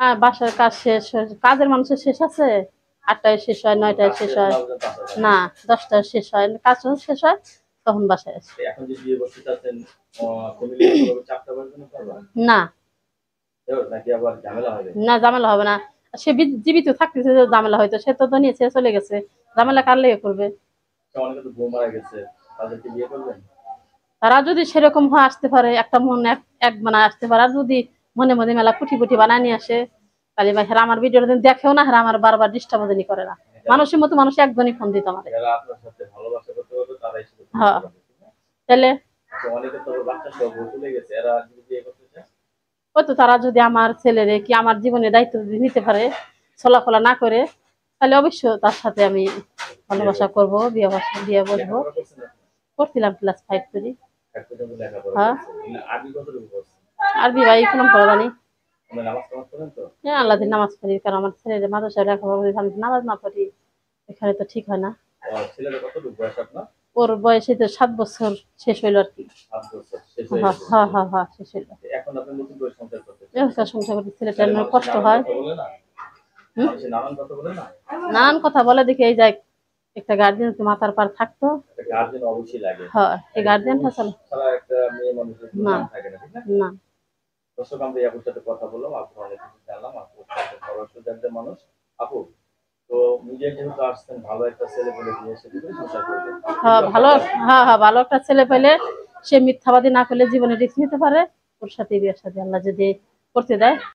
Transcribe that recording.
হ্যাঁ, বাসার কাজ শেষ কাজের মানুষের শেষ আছে, 8টায় শেষ হয়, 9টায় শেষ হয়, না 10টায় শেষ হয়, কাজ যখন শেষ হয় তখন বাসায় আসি। না না, ঝামেলা হবে না। সে জীবিত থাকতেছে, ঝামেলা হয়তো, সে তো নিয়েছে চলে গেছে, ঝামেলা কার লেগে করবে? তারা যদি সেরকম হয় আসতে পারে, একটা মন এক বানায় আসতে পারে, আর যদি মনে মনে মেলা কুটি কুটি বানায় নিয়ে আসে, তাহলে ভাই হেরা আমার ভিডিও দেখেও না, হেরা আমার বারবার ডিস্টার্ব করে না। মানুষের মতো মানুষ একজনই ফোন দিত আমার, হ্যাঁ তাহলে ওই তো তারা যদি আমার ছেলেরে কি আমার জীবনের দায়িত্ব নিতে পারে, চলাফলা না করে, তাহলে অবশ্যই তার সাথে আমি ভালোবাসা করবো, বিয়ে বসবো। করছিলাম ক্লাস 5 করি। হ্যাঁ আরবি ভাই ইসলাম পড়া জানি। হ্যাঁ আল্লাহ নামাজ পড়ি, কারণ আমার ছেলের মাদ্রাসায় লেখাপড়া করি, আমি নামাজ না পড়ি এখানে তো ঠিক হয় না। ওর বয়সে তো 7 বছর শেষ হইলো আর কি। হ্যাঁ হ্যাঁ হ্যাঁ শেষ হইলো। সংসার করতে ছেলেটার কষ্ট হয়, নানান কথা বলে দেখে এই যায় একটা গার্জিয়ান মাথার পার থাকতো, হ্যাঁ এই গার্জিয়ানটা চলো না না। দর্শক আমরা এই আপুর সাথে কথা বললাম, আপু অনেক কিছু জানলাম, আপু একজন মানুষ। আপু তো নিজে যেহেতু আসছেন, ভালো একটা ছেলে পেলে বিয়ে সাথে করে সংসার করবেন, হ্যাঁ ভালো, হ্যাঁ হ্যাঁ ভালো একটা ছেলে পেলে সে মিথ্যাবাদী না করলে জীবনে রিস্ক নিতে পারে, ওর সাথে বিয়ের সাথে আল্লাহ যদি করতে দেয়